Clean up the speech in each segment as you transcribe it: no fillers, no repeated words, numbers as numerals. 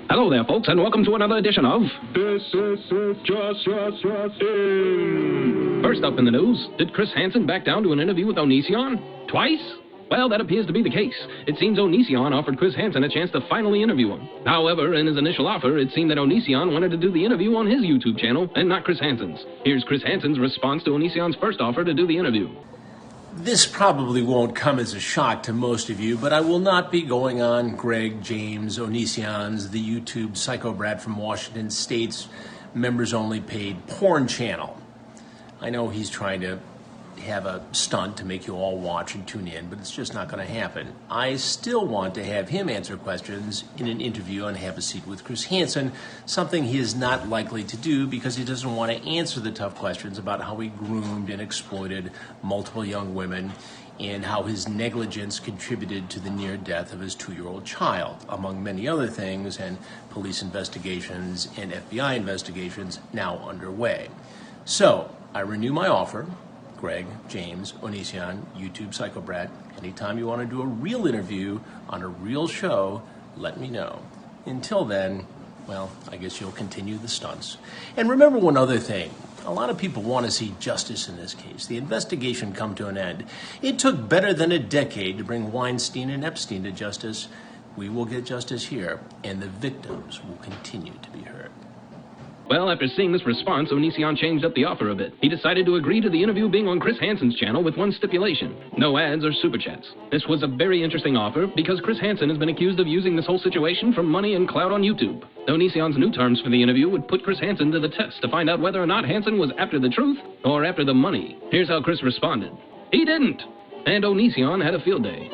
Hello there, folks, and welcome to another edition of This is just in. First up in the news, did Chris Hansen back down to an interview with Onision? Twice? Well, that appears to be the case. It seems Onision offered Chris Hansen a chance to finally interview him. However, in his initial offer, it seemed that Onision wanted to do the interview on his YouTube channel and not Chris Hansen's. Here's Chris Hansen's response to Onision's first offer to do the interview. This probably won't come as a shock to most of you, but I will not be going on Greg, James, Onision's, the YouTube psycho brat from Washington State's members-only paid porn channel. I know he's trying to have a stunt to make you all watch and tune in, but it's just not going to happen. I still want to have him answer questions in an interview and have a seat with Chris Hansen, something he is not likely to do because he doesn't want to answer the tough questions about how he groomed and exploited multiple young women and how his negligence contributed to the near death of his 2-year-old child, among many other things, and police investigations and FBI investigations now underway. So, I renew my offer. Greg, James, Onision, YouTube Psycho Brat. Anytime you want to do a real interview on a real show, let me know. Until then, well, I guess you'll continue the stunts. And remember one other thing. A lot of people want to see justice in this case. The investigation come to an end. It took better than a decade to bring Weinstein and Epstein to justice. We will get justice here, and the victims will continue to be heard. Well, after seeing this response, Onision changed up the offer a bit. He decided to agree to the interview being on Chris Hansen's channel with one stipulation: no ads or super chats. This was a very interesting offer because Chris Hansen has been accused of using this whole situation for money and clout on YouTube. Onision's new terms for the interview would put Chris Hansen to the test to find out whether or not Hansen was after the truth or after the money. Here's how Chris responded. He didn't! And Onision had a field day.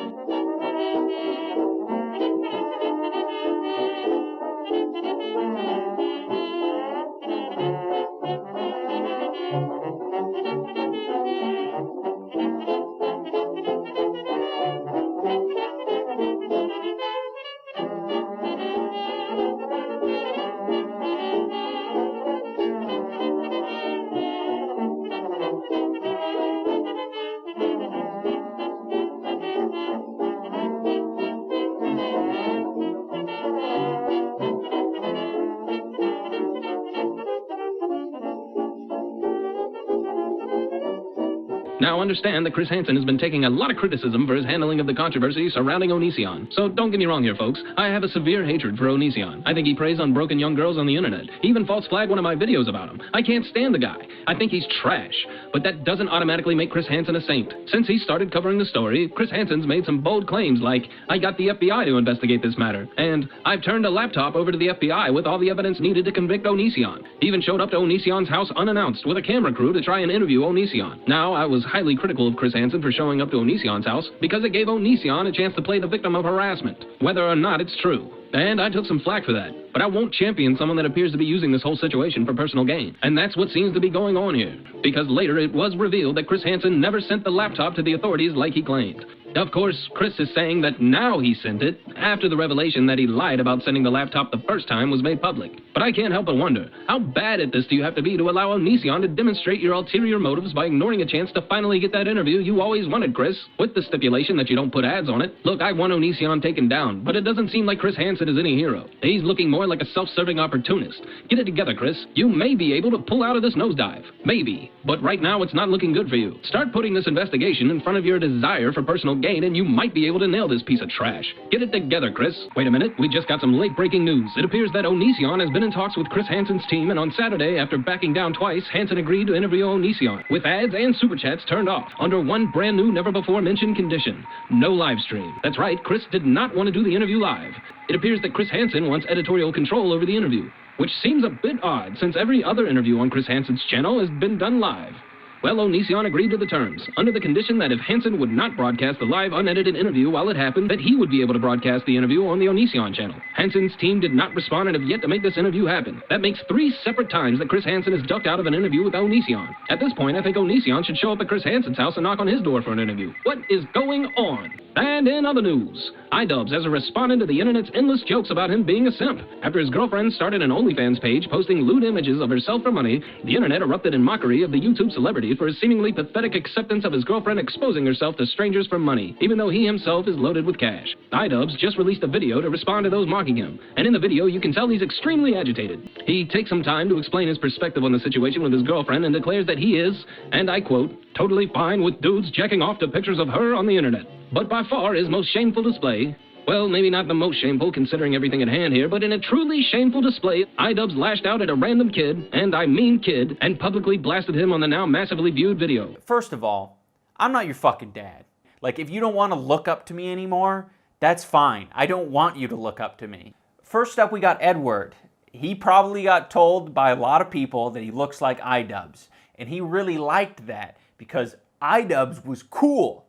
Now understand that Chris Hansen has been taking a lot of criticism for his handling of the controversy surrounding Onision. So don't get me wrong here, folks. I have a severe hatred for Onision. I think he preys on broken young girls on the internet. He even false flagged one of my videos about him. I can't stand the guy. I think he's trash. But that doesn't automatically make Chris Hansen a saint. Since he started covering the story, Chris Hansen's made some bold claims like, I got the FBI to investigate this matter, and I've turned a laptop over to the FBI with all the evidence needed to convict Onision. He even showed up to Onision's house unannounced with a camera crew to try and interview Onision. Now, I was highly critical of Chris Hansen for showing up to Onision's house because it gave Onision a chance to play the victim of harassment, whether or not it's true. And I took some flack for that. But I won't champion someone that appears to be using this whole situation for personal gain. And that's what seems to be going on here. Because later it was revealed that Chris Hansen never sent the laptop to the authorities like he claimed. Of course, Chris is saying that now he sent it after the revelation that he lied about sending the laptop the first time was made public. But I can't help but wonder, how bad at this do you have to be to allow Onision to demonstrate your ulterior motives by ignoring a chance to finally get that interview you always wanted, Chris, with the stipulation that you don't put ads on it? Look, I want Onision taken down, but it doesn't seem like Chris Hansen is any hero. He's looking more like a self-serving opportunist. Get it together, Chris. You may be able to pull out of this nosedive. Maybe. But right now it's not looking good for you. Start putting this investigation in front of your desire for personal gain and you might be able to nail this piece of trash. Get it together, Chris. Wait a minute, we just got some late-breaking news. It appears that Onision has been in talks with Chris Hansen's team, and on Saturday, after backing down twice, Hansen agreed to interview Onision, with ads and super chats turned off, under one brand new, never-before-mentioned condition: no live stream. That's right, Chris did not want to do the interview live. It appears that Chris Hansen wants editorial control over the interview, which seems a bit odd, since every other interview on Chris Hansen's channel has been done live. Well, Onision agreed to the terms, under the condition that if Hansen would not broadcast the live, unedited interview while it happened, that he would be able to broadcast the interview on the Onision channel. Hansen's team did not respond and have yet to make this interview happen. That makes 3 separate times that Chris Hansen has ducked out of an interview with Onision. At this point, I think Onision should show up at Chris Hansen's house and knock on his door for an interview. What is going on? And in other news, Idubbbz has responded to the internet's endless jokes about him being a simp. After his girlfriend started an OnlyFans page posting lewd images of herself for money, the internet erupted in mockery of the YouTube celebrity for his seemingly pathetic acceptance of his girlfriend exposing herself to strangers for money, even though he himself is loaded with cash. Idubbbz just released a video to respond to those mocking him, and in the video you can tell he's extremely agitated. He takes some time to explain his perspective on the situation with his girlfriend and declares that he is, and I quote, totally fine with dudes jacking off to pictures of her on the internet. But by far his most shameful display, well, maybe not the most shameful considering everything at hand here, but in a truly shameful display, Idubbbz lashed out at a random kid, and I mean kid, and publicly blasted him on the now massively viewed video. First of all, I'm not your fucking dad. Like, if you don't want to look up to me anymore, that's fine. I don't want you to look up to me. First up, we got Edward. He probably got told by a lot of people that he looks like Idubbbz, and he really liked that because Idubbbz was cool.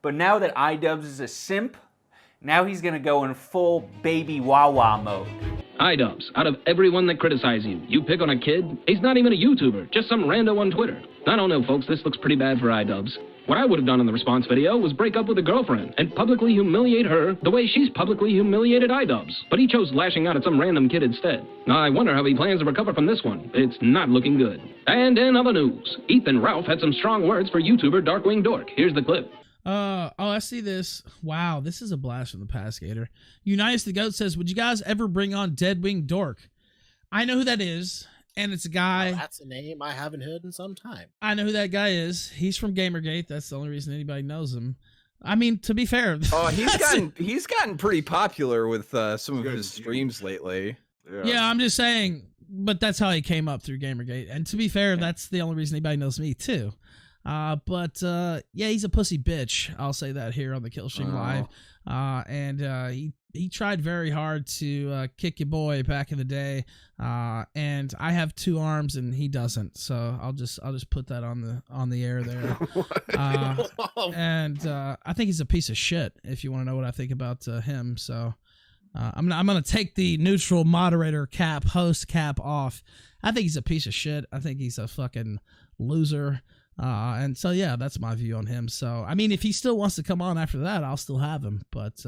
But now that Idubbbz is a simp, now he's gonna go in full baby Wawa mode. Idubbbz, out of everyone that criticize you, you pick on a kid? He's not even a YouTuber, just some rando on Twitter. I don't know, folks, this looks pretty bad for Idubbbz. What I would have done in the response video was break up with a girlfriend and publicly humiliate her the way she's publicly humiliated Idubbbz. But he chose lashing out at some random kid instead. I wonder how he plans to recover from this one. It's not looking good. And in other news, Ethan Ralph had some strong words for YouTuber DeadwingDork. Here's the clip. I see this. Wow, this is a blast from the past, Gator. Unitas the Goat says, would you guys ever bring on DeadwingDork? I know who that is, and it's a guy. Oh, that's a name I haven't heard in some time. I know who that guy is. He's from Gamergate. That's the only reason anybody knows him. I mean, to be fair. Oh, he's gotten pretty popular with some of his streams lately. Yeah, I'm just saying, but that's how he came up through Gamergate. And to be fair, that's the only reason anybody knows me, too. Yeah, he's a pussy bitch. I'll say that here on the Killstream Live. He tried very hard to kick your boy back in the day. And I have 2 arms and he doesn't. So I'll just put that on the air there. I think he's a piece of shit. If you want to know what I think about him, so I'm gonna take the neutral moderator cap, host cap off. I think he's a piece of shit. I think he's a fucking loser. And so, yeah, that's my view on him. So, I mean, if he still wants to come on after that, I'll still have him. But,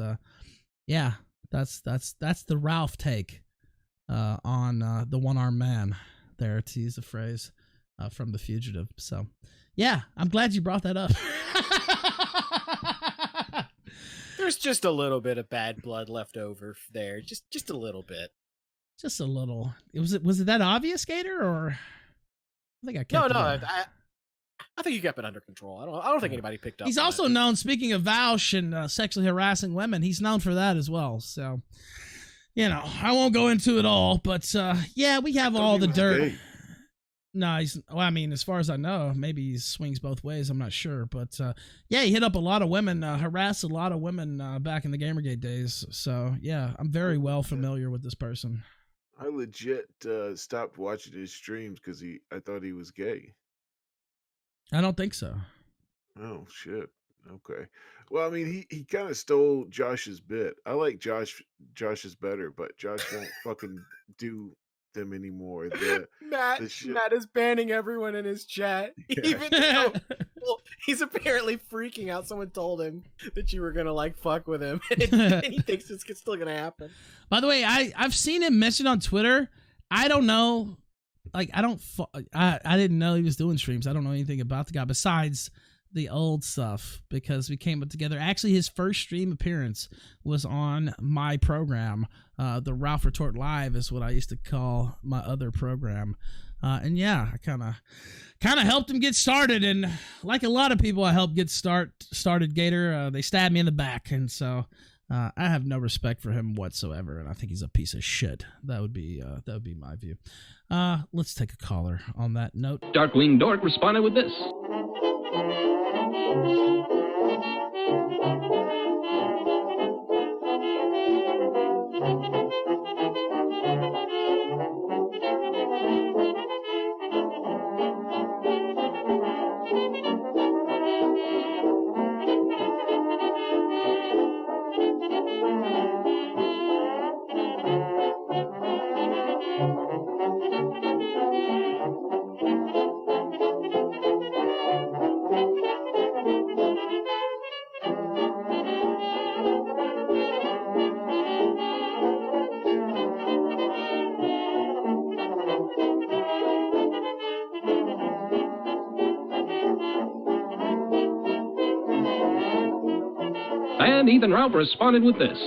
yeah, that's the Ralph take, on, the one-armed man there, to use a phrase, from The Fugitive. So, yeah, I'm glad you brought that up. There's just a little bit of bad blood left over there. Just a little bit. Just a little. Was it that obvious, Gator, or? I think I kept I think you kept it under control. I don't think anybody picked up. He's also known, speaking of Vouch and sexually harassing women, he's known for that as well. So, you know, I won't go into it all, but yeah, we have all the dirt. Gay. No, I mean, as far as I know, maybe he swings both ways. I'm not sure, but yeah, he hit up a lot of women, harassed a lot of women back in the Gamergate days. So yeah, I'm very well familiar with this person. I legit stopped watching his streams because I thought he was gay. I don't think so. Oh shit. Okay. Well, I mean, he kind of stole Josh's bit. I like Josh's better, but Josh won't fucking do them anymore. Matt is banning everyone in his chat, even though he's apparently freaking out. Someone told him that you were gonna like fuck with him, and he thinks it's still gonna happen. By the way, I've seen him mentioned on Twitter. I don't know. Like, I didn't know he was doing streams. I don't know anything about the guy besides the old stuff because we came up together. Actually, his first stream appearance was on my program. The Ralph Retort Live is what I used to call my other program. And yeah, I kind of helped him get started. And like a lot of people I helped get started, Gator, they stabbed me in the back. And so I have no respect for him whatsoever, and I think he's a piece of shit. That would be my view. Let's take a caller on that note. DeadwingDork responded with this. and Ethan Ralph responded with this.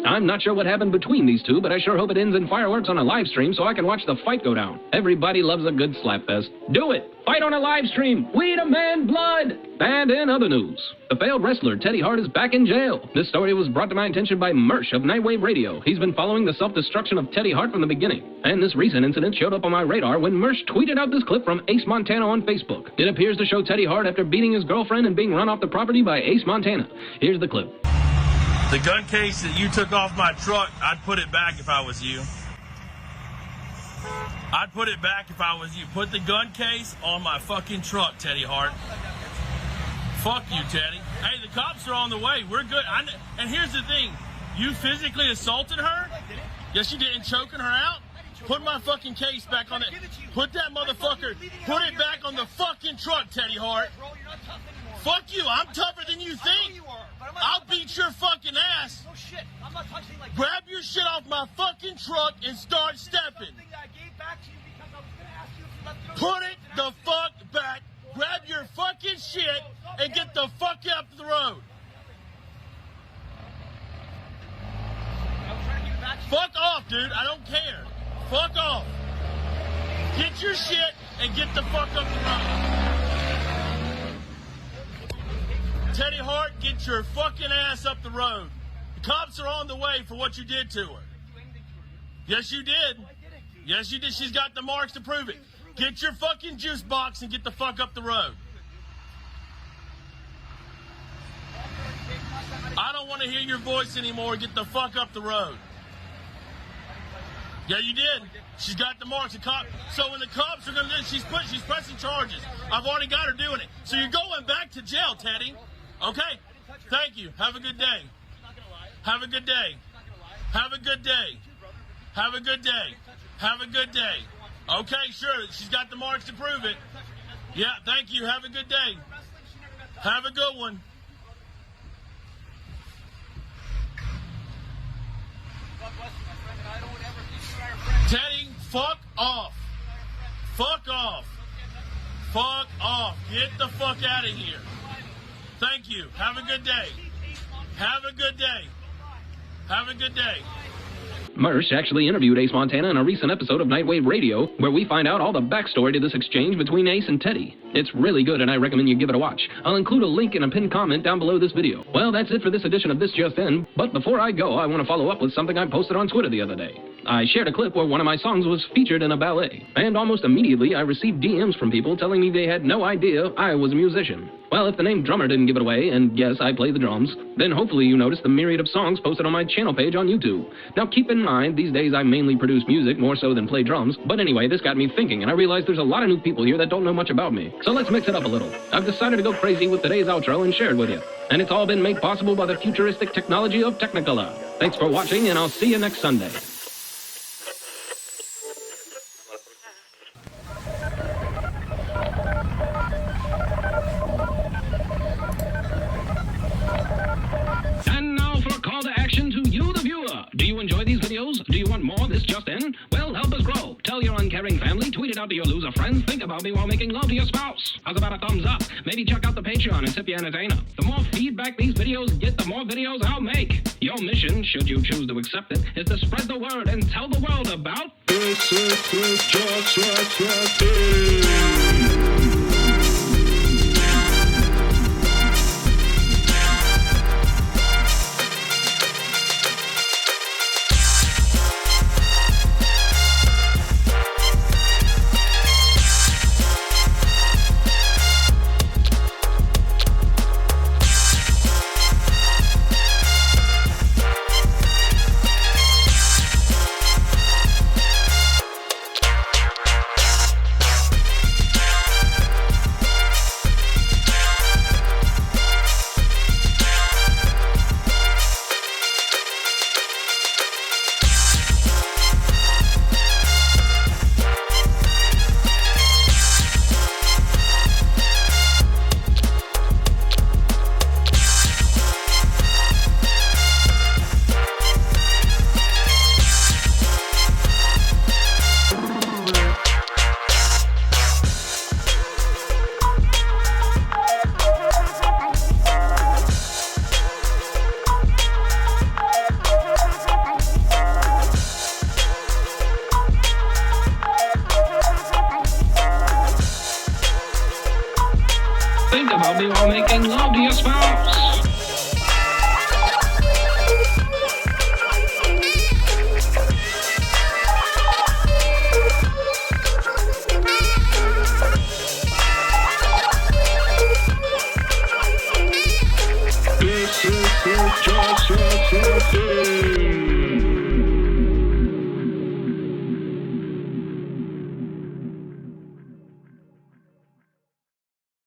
I'm not sure what happened between these two, but I sure hope it ends in fireworks on a live stream so I can watch the fight go down. Everybody loves a good slapfest. Do it! Fight on a live stream! We demand blood! And in other news, the failed wrestler Teddy Hart is back in jail. This story was brought to my attention by Mersh of Nightwave Radio. He's been following the self-destruction of Teddy Hart from the beginning. And this recent incident showed up on my radar when Mersh tweeted out this clip from Ace Montana on Facebook. It appears to show Teddy Hart after beating his girlfriend and being run off the property by Ace Montana. Here's the clip. The gun case that you took off my truck, I'd put it back if I was you. I'd put it back if I was you. Put the gun case on my fucking truck, Teddy Hart. Fuck you, Teddy. Hey, the cops are on the way. We're good. And here's the thing. You physically assaulted her? Yes, you did. And choking her out? Put my fucking case back on it. Put that motherfucker. Put it back on the fucking truck, Teddy Hart. Fuck you. I'm tougher than you think. I'll beat your fucking ass. No shit. I'm not touching like grab your shit off my fucking truck and start stepping. Put it the fuck back. Grab your fucking shit and get the fuck up the road. Fuck off, dude. I don't care. Fuck off. Get your shit and get the fuck up the road. Teddy Hart, get your fucking ass up the road. The cops are on the way for what you did to her. Yes, you did. Yes, you did. She's got the marks to prove it. Get your fucking juice box and get the fuck up the road. I don't want to hear your voice anymore. Get the fuck up the road. Yeah, you did. She's got the marks. So when the cops are going to do it, she's pressing charges. I've already got her doing it. So you're going back to jail, Teddy. Okay? Thank you. Have a good day. Have a good day. Have a good day. Have a good day. Have a good day. Okay, sure. She's got the marks to prove it. Yeah, thank you. Have a good day. Have a good one. Teddy, fuck off. Fuck off. Fuck off. Get the fuck out of here. Thank you. Have a good day. Have a good day. Have a good day. Mersh actually interviewed Ace Montana in a recent episode of Nightwave Radio, where we find out all the backstory to this exchange between Ace and Teddy. It's really good, and I recommend you give it a watch. I'll include a link in a pinned comment down below this video. Well, that's it for this edition of This Just In, but before I go, I want to follow up with something I posted on Twitter the other day. I shared a clip where one of my songs was featured in a ballet, and almost immediately I received DMs from people telling me they had no idea I was a musician. Well, if the name Drummer didn't give it away, and yes, I play the drums, then hopefully you noticed the myriad of songs posted on my channel page on YouTube. Now keep in mind, these days I mainly produce music more so than play drums, but anyway, this got me thinking, and I realized there's a lot of new people here that don't know much about me. So let's mix it up a little. I've decided to go crazy with today's outro and share it with you. And it's all been made possible by the futuristic technology of Technicolor. Thanks for watching, and I'll see you next Sunday. And now for a call to action to you, the viewer. Do you enjoy these videos? Do you want more This Just In? Well, help us grow. Tell your uncaring family, tweet it out to your loser friends, think about me while making love to your spouse. How's about a thumbs up? Maybe check out the Patreon and tip your entertainer. The more feedback these videos get, the more videos I'll make. Your mission, should you choose to accept it, is to spread the word and tell the world about This Just In. you are making love to your spouse. This is just